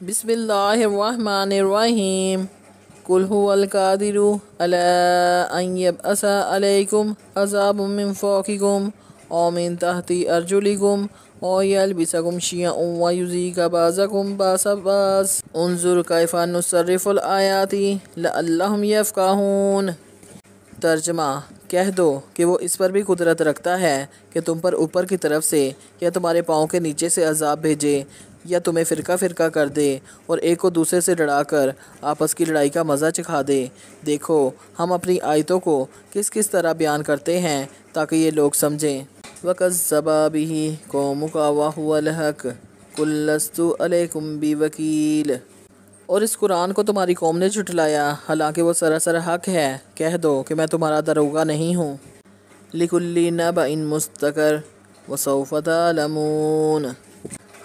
बिस्मिल्लाहिर्रहमानिर्रहीम। कुल हुवल कादिरु अला अन यबअसा अलैकुम अज़ाबुम मिन फौकिकुम औ मिन तहती अर्जुलिकुम औ यल्बिसकुम शियअन व युज़ीका बाज़कुम बासा बास उन्जुर कैफ़ा नुसर्रिफ़ुल आयाति लअल्लहुम यफ़क़हून। तर्जमा: कह दो कि वो इस पर भी कुदरत रखता है कि तुम पर ऊपर की तरफ से या तुम्हारे पाँव के नीचे से अजाब भेजे या तुम्हें फ़िरका फ़िरका कर दे और एक को दूसरे से लड़ाकर आपस की लड़ाई का मज़ा चखा दे। देखो हम अपनी आयतों को किस किस तरह बयान करते हैं ताकि ये लोग समझें। वकज़्ज़बा बिही कौमुका व हुवल हक़ कुल लस्तु अलैकुम बिवकील। और इस कुरान को तुम्हारी कौम ने झुठलाया हालांकि वो सरासर हक़ है। कह दो कि मैं तुम्हारा दरोगा नहीं हूँ। लिकुल्ली नबइन मुस्तकर व सौफ़ तअलमून।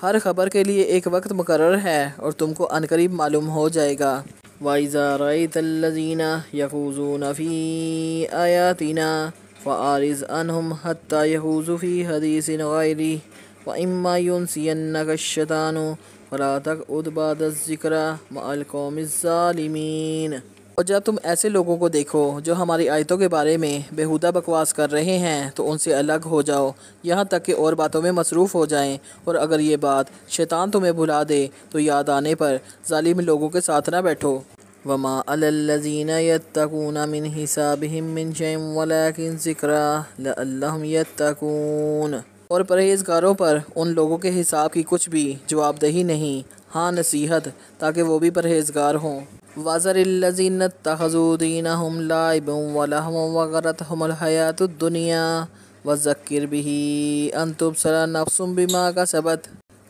हर खबर के लिए एक वक्त मुकर्रर है और तुमको अनकरीब मालूम हो जाएगा। वइज़ा रअयतल्लज़ीना यख़ूज़ूना फ़ी आयातिना फ़अरिज़ अन्हुम हत्ता यख़ूज़ू फ़ी हदीसिन ग़ैरिही व इम्मा युनसियन्नका अश-शैतानु फ़ला तक़उद बअद-ज़िक्रा मअल क़ौमिज़्ज़ालिमीन। और जब तुम ऐसे लोगों को देखो जो हमारी आयतों के बारे में बेहुदा बकवास कर रहे हैं तो उनसे अलग हो जाओ यहाँ तक कि और बातों में मसरूफ़ हो जाएं। और अगर ये बात शैतान तुम्हें भुला दे तो याद आने पर ज़ालिम लोगों के साथ ना बैठो। वमा अलल्लज़ीना यत्तक़ूना मिन हिसाबिहिम मिन शैइन वलाकिन ज़िक्रा लअल्लहुम यत्तक़ून। और परहेज़गारों पर उन लोगों के हिसाब की कुछ भी जवाबदेही नहीं, हाँ नसीहत, ताकि वो भी परहेज़गार हों। वज़रिल्लज़ीना इत्तख़ज़ू दीनहुम लाइबन व लहवन व गरतहुमुल हयातुद दुनिया वज़क्किर बिही अन तुबसला नफ्सुम बिमा कसबत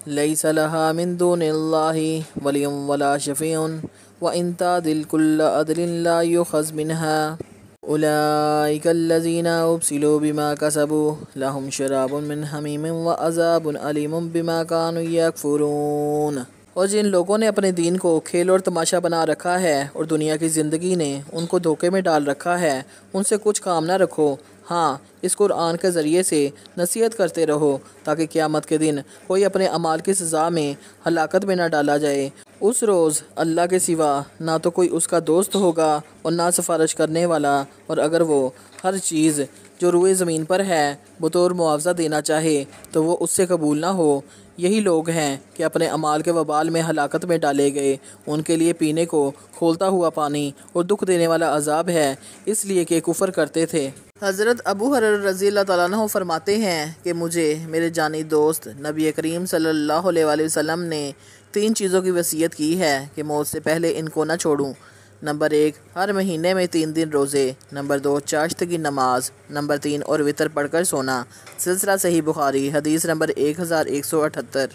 लैसा लहा मिन दुनिल्लाहि वलियुन वला शफ़ीउन व इन तादिल कुल्ला अदलिन ला युख़ज़ मिन्हा उलाइकल्लज़ीना उब्सिलू बिमा कसबू लहुम शराबुन मिन हमीमिन व अज़ाबुन अलीमुन बिमा कानू यकफ़ुरून। और जिन लोगों ने अपने दीन को खेल और तमाशा बना रखा है और दुनिया की ज़िंदगी ने उनको धोखे में डाल रखा है, उनसे कुछ काम ना रखो। हाँ, इस कुरान के ज़रिए से नसीहत करते रहो ताकि क़यामत के दिन कोई अपने अमाल की सज़ा में हलाकत में ना डाला जाए। उस रोज़ अल्लाह के सिवा ना तो कोई उसका दोस्त होगा और ना सिफारिश करने वाला। और अगर वो हर चीज़ जो रूए ज़मीन पर है बतौर मुआवजा देना चाहे तो वो उससे कबूल ना हो। यही लोग हैं कि अपने अमाल के वबाल में हलाकत में डाले गए। उनके लिए पीने को खोलता हुआ पानी और दुख देने वाला अजाब है, इसलिए कि कुफ़र करते थे। हज़रत अबू हुरैरा रज़ियल्लाहु तआला अन्हु फरमाते हैं कि मुझे मेरे जानी दोस्त नबी करीम सल्लल्लाहु अलैहि वसल्लम ने 3 चीज़ों की वसीयत की है कि मौत से पहले इनको न छोड़ूं। नंबर 1, हर महीने में 3 दिन रोज़े। नंबर 2, चाश्त की नमाज। नंबर 3, और वितर पढ़कर सोना। सिलसिला सही बुखारी हदीस नंबर 1178।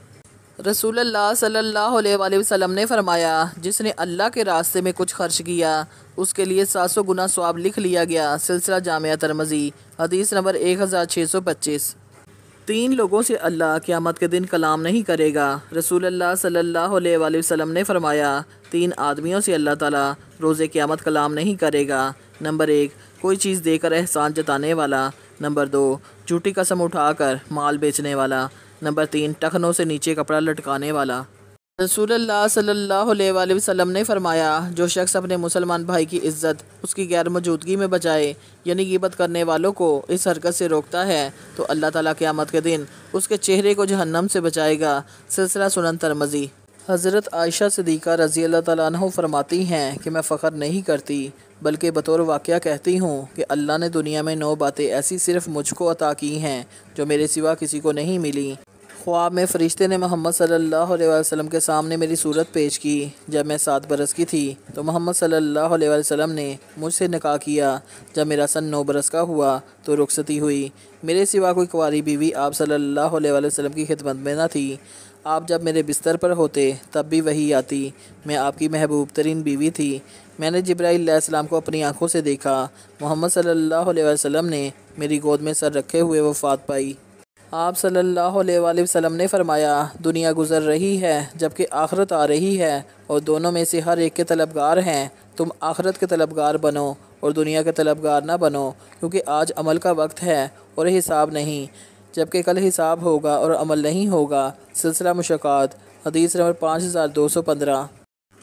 रसूलुल्लाह सल्लल्लाहु अलैहि वसल्लम ने फरमाया, जिसने अल्लाह के रास्ते में कुछ खर्च किया उसके लिए 700 गुना सवाब लिख लिया गया। सिलसिला जामिया तिरमिज़ी हदीस नंबर 1625। 3 लोगों से अल्लाह क़यामत के दिन कलाम नहीं करेगा। रसूलुल्लाह सल्लल्लाहु अलैहि वसल्लम ने फरमाया, 3 आदमियों से अल्लाह ताला रोज़े क़यामत कलाम नहीं करेगा। नंबर 1, कोई चीज़ देकर एहसान जताने वाला। नंबर 2, झूठी कसम उठाकर माल बेचने वाला। नंबर 3, टखनों से नीचे कपड़ा लटकाने वाला। रसूलुल्लाह सल्लल्लाहु अलैहि वसल्लम ने फरमाया, जो शख्स अपने मुसलमान भाई की इज़्ज़त उसकी गैर मौजूदगी में बचाए यानी गिबत करने वालों को इस हरकत से रोकता है तो अल्लाह ताला क़यामत के दिन उसके चेहरे को जहन्नम से बचाएगा। सिलसिला सुनन तिरमिज़ी। हज़रत आयशा सिद्दीक़ा रज़ियल्लाहु तआला अन्हा फरमाती हैं कि मैं फ़ख्र नहीं करती बल्कि बतौर वाक़या कहती हूँ कि अल्लाह ने दुनिया में 9 बातें ऐसी सिर्फ़ मुझको अता की हैं जो मेरे सिवा किसी को नहीं मिली। ख्वाब में फ़रिश्ते ने मोहम्मद सल्लल्लाहु अलैहि वसल्लम के सामने मेरी सूरत पेश की। जब मैं 7 बरस की थी तो मोहम्मद सल्लल्लाहु अलैहि वसल्लम ने मुझसे निकाह किया। जब मेरा सन 9 बरस का हुआ तो रुखसती हुई। मेरे सिवा कोई कुंवारी बीवी आप सल्लल्लाहु अलैहि वसल्लम की खिदमत में न थी। आप जब मेरे बिस्तर पर होते तब भी वही आती। मैं आपकी महबूब तरीन बीवी थी। मैंने जिब्राइल अलैहिस्सलाम को अपनी आँखों से देखा। मोहम्मद सल्लल्लाहु अलैहि वसल्लम ने मेरी गोद में सर रखे हुए वफ़ात पाई। आप सल्लल्लाहु अलैहि वसल्लम ने फरमाया, दुनिया गुज़र रही है जबकि आखिरत आ रही है और दोनों में से हर एक के तलबगार हैं। तुम आखिरत के तलबगार बनो और दुनिया के तलबगार ना बनो, क्योंकि आज अमल का वक्त है और हिसाब नहीं, जबकि कल हिसाब होगा और अमल नहीं होगा। सिलसिला मुशक्कात حدیث نمبر 5215۔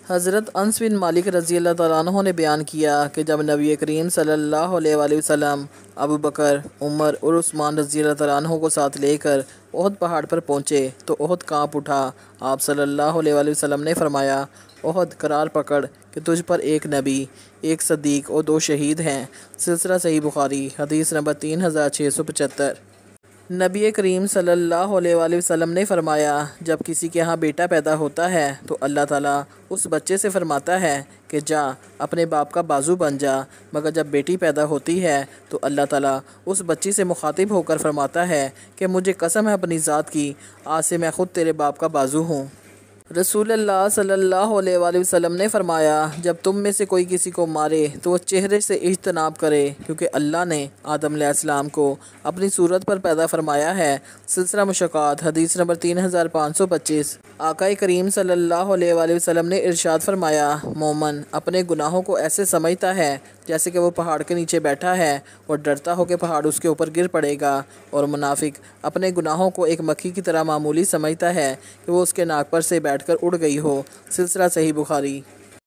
حضرت انس بن مالک رضی اللہ تعالیٰ عنہ نے بیان کیا کہ جب نبی کریم صلی اللہ علیہ وآلہ وسلم ابو بکر، عمر اور عثمان رضی اللہ تعالیٰ عنہ کو ساتھ لے کر احد پہاڑ پر پہنچے تو احد کانپ اٹھا۔ آپ صلی اللہ علیہ وآلہ وسلم نے فرمایا، احد قرار پکڑ کہ تجھ پر ایک نبی، ایک صدیق اور 2 شہید ہیں۔ سلسلہ صحیح بخاری، حدیث نمبر 3675۔ نبی کریم صلی اللہ علیہ وآلہ وسلم نے فرمایا، جب کسی کے ہاں بیٹا پیدا ہوتا ہے تو اللہ تعالیٰ اس بچے سے فرماتا ہے کہ جا اپنے باپ کا بازو بن جا، مگر جب بیٹی پیدا ہوتی ہے تو اللہ تعالیٰ اس بچی سے مخاطب ہو کر فرماتا ہے کہ مجھے قسم ہے اپنی ذات کی، آج سے میں خود تیرے باپ کا بازو ہوں۔ رسول اللہ صلی اللہ علیہ وآلہ وسلم نے فرمایا، جب تم میں سے کوئی کسی کو مارے تو وہ چہرے سے اجتناب کرے، کیونکہ اللہ نے آدم علیہ السلام کو اپنی صورت پر پیدا فرمایا ہے۔ سلسلہ مشکات، حدیث نمبر 3525۔ آقا کریم صلی اللہ علیہ وآلہ وسلم نے ارشاد فرمایا، مومن اپنے گناہوں کو ایسے سمجھتا ہے جیسے کہ وہ پہاڑ کے نیچے بیٹھا ہے اور ڈرتا ہو کہ پہاڑ اس کے اوپر گر پڑے گا، اور منافق اپنے گناہوں کو ایک مکھی کی طرح معمولی سمجھتا ہے کہ وہ اس کے ناک پر سے بیٹھ کر اڑ گئی ہو۔ سلسلہ صحیح بخاری۔